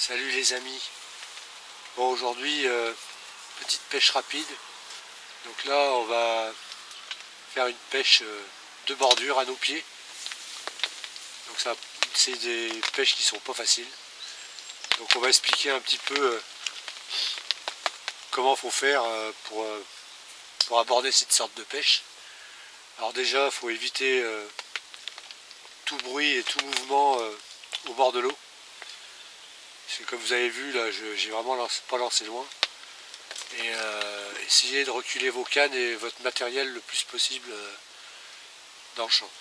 Salut les amis. Bon, aujourd'hui petite pêche rapide. Donc là on va faire une pêche de bordure à nos pieds. Donc ça, c'est des pêches qui sont pas faciles. Donc on va expliquer un petit peu comment faut faire pour aborder cette sorte de pêche. Alors déjà il faut éviter tout bruit et tout mouvement au bord de l'eau. Parce que comme vous avez vu là, j'ai vraiment pas lancé loin. Et essayez de reculer vos cannes et votre matériel le plus possible dans le champ.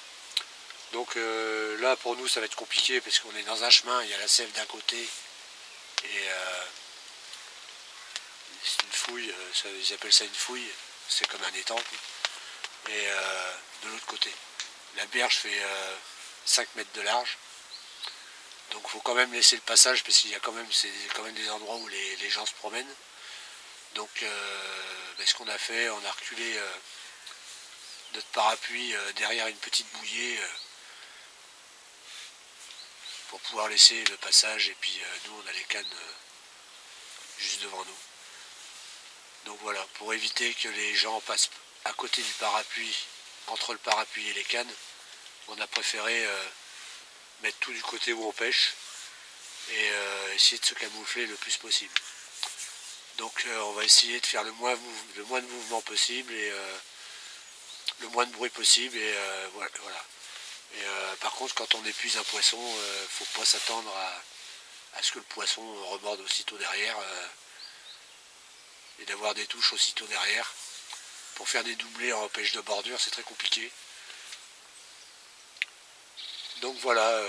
Donc là pour nous ça va être compliqué parce qu'on est dans un chemin, il y a la sève d'un côté et c'est une fouille, ils appellent ça une fouille, c'est comme un étang. Et de l'autre côté, la berge fait 5 mètres de large. Donc il faut quand même laisser le passage parce qu'il y a quand même, c'est quand même des endroits où les gens se promènent. Donc ce qu'on a fait, on a reculé notre parapluie derrière une petite bouillée pour pouvoir laisser le passage, et puis nous on a les cannes juste devant nous. Donc voilà, pour éviter que les gens passent à côté du parapluie, entre le parapluie et les cannes, on a préféré mettre tout du côté où on pêche et essayer de se camoufler le plus possible. Donc on va essayer de faire le moins de mouvement possible et le moins de bruit possible, et voilà. Et par contre quand on épuise un poisson, faut pas s'attendre à ce que le poisson reborde aussitôt derrière et d'avoir des touches aussitôt derrière. Pour faire des doublés en pêche de bordure, c'est très compliqué. Donc voilà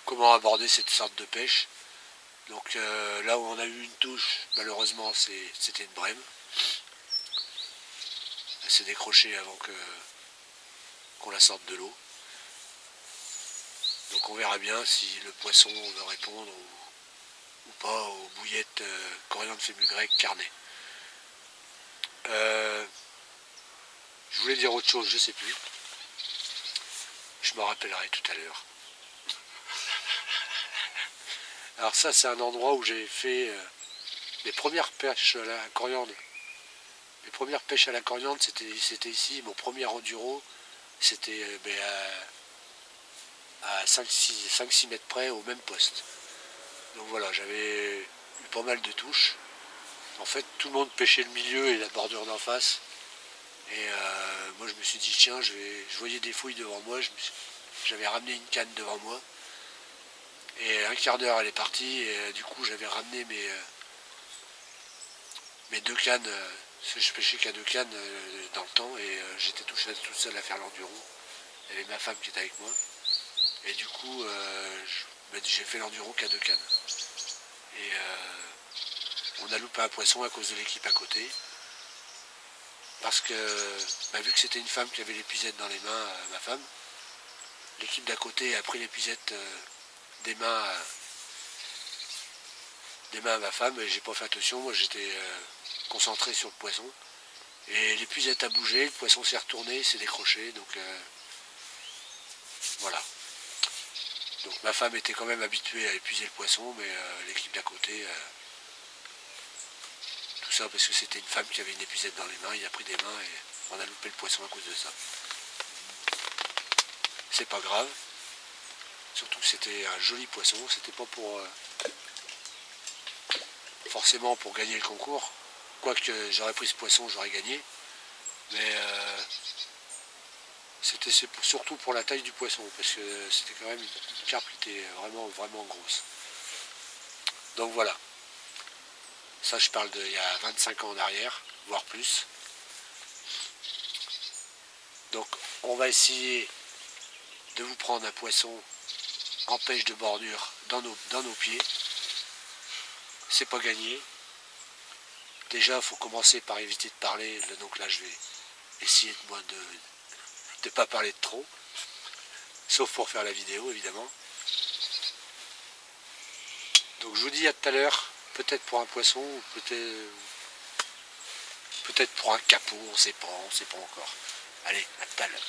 comment aborder cette sorte de pêche. Donc là où on a eu une touche, malheureusement c'était une brème. Elle s'est décrochée avant qu'on la sorte de l'eau. Donc on verra bien si le poisson va répondre ou pas aux bouillettes coriandre, fenugrec, carnet. Je voulais dire autre chose, je sais plus. Je me rappellerai tout à l'heure. Alors ça c'est un endroit où j'ai fait mes premières pêches à la coriandre. Mes premières pêches à la coriandre, c'était ici. Mon premier enduro, c'était à 5-6 mètres près au même poste. Donc voilà, j'avais eu pas mal de touches. En fait, tout le monde pêchait le milieu et la bordure d'en face. Et moi je me suis dit, tiens, je voyais des fouilles devant moi, j'avais ramené une canne devant moi. Et un quart d'heure elle est partie, et du coup j'avais ramené mes deux cannes, parce que je pêchais qu'à deux cannes dans le temps, et j'étais tout seul à faire l'enduro. Il y avait ma femme qui était avec moi. Et du coup j'ai fait l'enduro qu'à deux cannes. Et on a loupé un poisson à cause de l'équipe à côté. Parce que vu que c'était une femme qui avait l'épuisette dans les mains, ma femme, l'équipe d'à côté a pris l'épuisette des mains à ma femme, et j'ai pas fait attention. Moi j'étais concentré sur le poisson, et l'épuisette a bougé, le poisson s'est retourné, s'est décroché, donc voilà. Donc ma femme était quand même habituée à épuiser le poisson, mais l'équipe d'à côté, tout ça parce que c'était une femme qui avait une épuisette dans les mains, il a pris des mains et on a loupé le poisson à cause de ça. C'est pas grave, surtout que c'était un joli poisson, c'était pas pour forcément pour gagner le concours, quoique j'aurais pris ce poisson, j'aurais gagné, mais c'était surtout pour la taille du poisson, parce que c'était quand même une carpe qui était vraiment grosse. Donc voilà, ça je parle d'il y a 25 ans en arrière, voire plus. Donc on va essayer de vous prendre un poisson en pêche de bordure dans nos pieds. C'est pas gagné. Déjà il faut commencer par éviter de parler, donc là je vais essayer de ne pas parler de trop, sauf pour faire la vidéo évidemment. Donc je vous dis à tout à l'heure, peut-être pour un poisson, ou peut-être pour un capot, on sait pas encore. Allez, à tout à l'heure.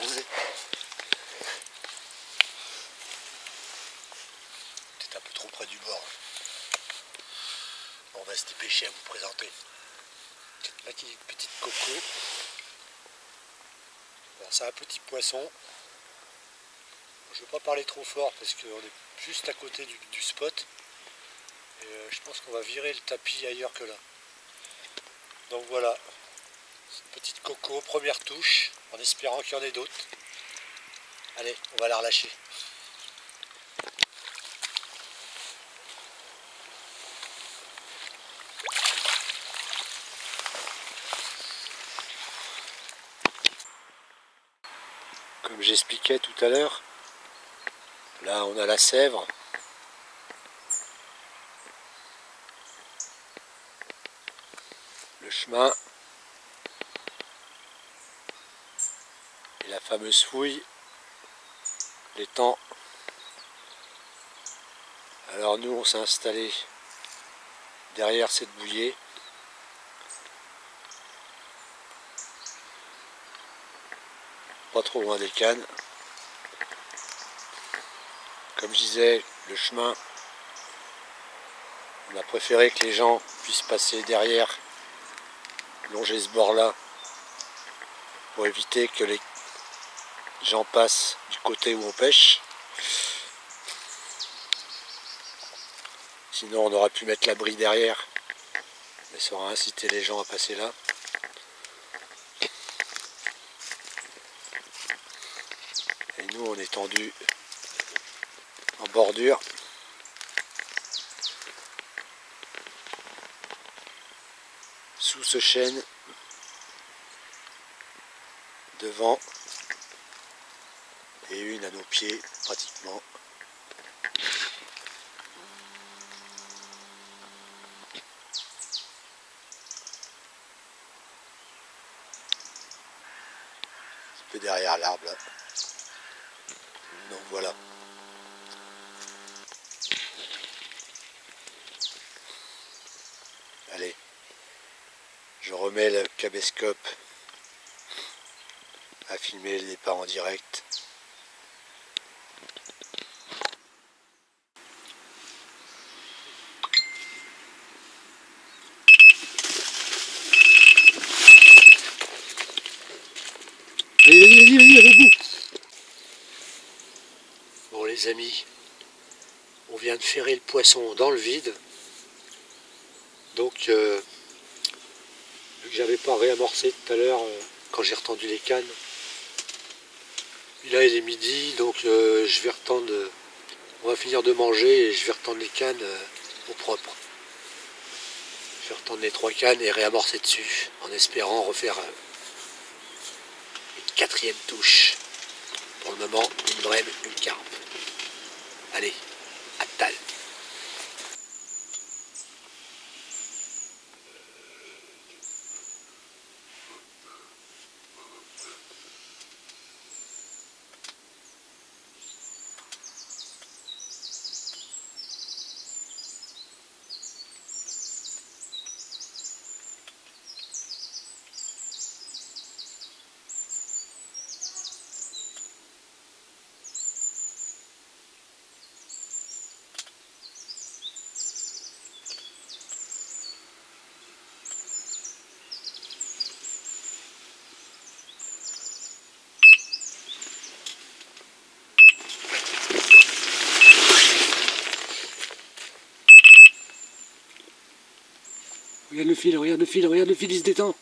enlever. Peut-être un peu trop près du bord. On va se dépêcher à vous présenter. Petite coco. C'est un petit poisson. Je ne veux pas parler trop fort parce qu'on est juste à côté du spot. Et je pense qu'on va virer le tapis ailleurs que là. Donc voilà, petite coco, première touche, en espérant qu'il y en ait d'autres. Allez, on va la relâcher. Comme j'expliquais tout à l'heure, là on a la Sèvre. Le chemin. Et la fameuse fouille. L'étang. Alors nous on s'est installé derrière cette bouillée. Pas trop loin des cannes. Comme je disais, le chemin, on a préféré que les gens puissent passer derrière, longer ce bord-là, pour éviter que les gens passent du côté où on pêche. Sinon on aurait pu mettre l'abri derrière, mais ça aurait incité les gens à passer là. Et nous on est tendu en bordure. Sous ce chêne, devant, et une à nos pieds pratiquement. Un peu derrière l'arbre là. Donc voilà. Allez, je remets le caméscope à filmer le départ en direct. Allez, au bout. Bon les amis, on vient de ferrer le poisson dans le vide. Donc vu que j'avais pas réamorcé tout à l'heure quand j'ai retendu les cannes. Là il est midi, donc je vais retendre, on va finir de manger et je vais retendre les cannes au propre. Je vais retendre les 3 cannes et réamorcer dessus, en espérant refaire une 4e touche. Pour le moment, une brème, une carpe. Allez, à tal. Regarde le fil, regarde le fil, regarde le fil, il se détend.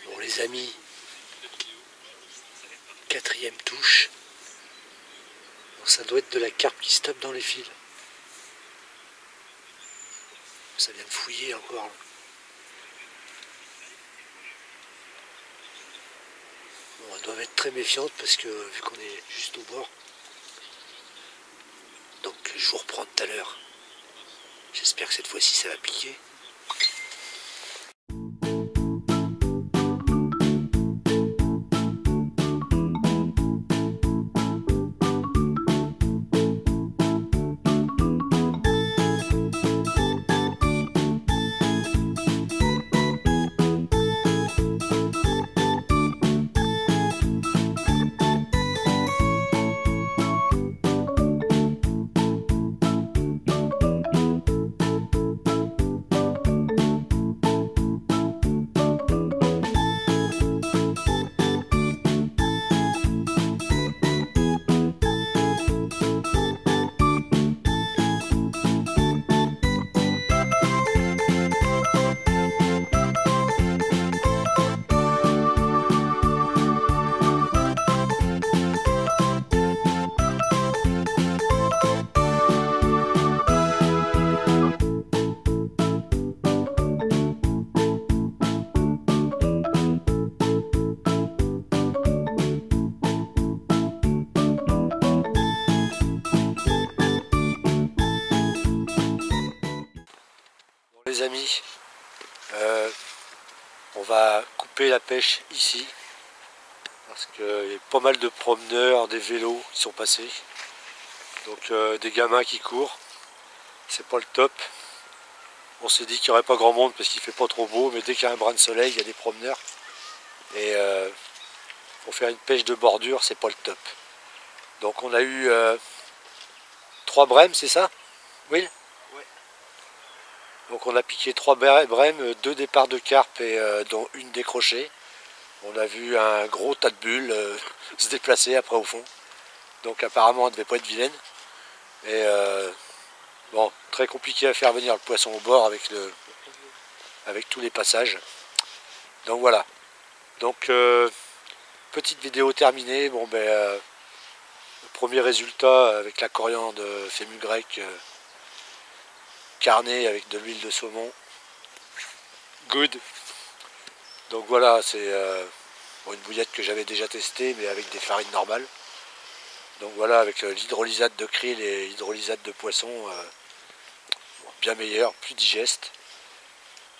Bon les amis, 4e touche. Bon, ça doit être de la carpe qui se tape dans les fils. Ça vient de fouiller encore. Bon, elles doivent être très méfiantes parce que vu qu'on est juste au bord. Donc je vous reprends tout à l'heure. J'espère que cette fois-ci ça va piquer. amis, on va couper la pêche ici. Parce qu'il y a pas mal de promeneurs, des vélos qui sont passés. Donc des gamins qui courent. C'est pas le top. On s'est dit qu'il n'y aurait pas grand monde parce qu'il fait pas trop beau. Mais dès qu'il y a un brin de soleil, il y a des promeneurs. Et pour faire une pêche de bordure, c'est pas le top. Donc on a eu 3 brèmes, c'est ça, Will? Ouais. Donc on a piqué 3 brèmes, 2 départs de carpe et dont une décrochée. On a vu un gros tas de bulles se déplacer après au fond. Donc apparemment elle ne devait pas être vilaine. Et bon, très compliqué à faire venir le poisson au bord avec tous les passages. Donc voilà. Donc petite vidéo terminée. Bon ben le premier résultat avec la coriandre fémugrecque carnée avec de l'huile de saumon. Good. Donc voilà, c'est une bouillette que j'avais déjà testée, mais avec des farines normales. Donc voilà, avec l'hydrolysate de krill et l'hydrolysate de poisson, bien meilleur, plus digeste.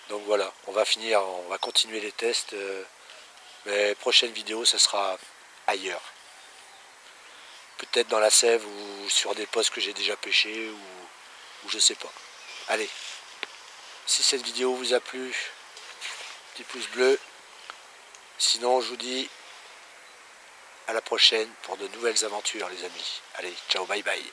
Donc voilà, on va continuer les tests, mais prochaine vidéo, ça sera ailleurs. Peut-être dans la sève ou sur des postes que j'ai déjà pêchés ou je sais pas. Allez, si cette vidéo vous a plu, petit pouce bleu. Sinon, je vous dis à la prochaine pour de nouvelles aventures, les amis. Allez, ciao, bye bye.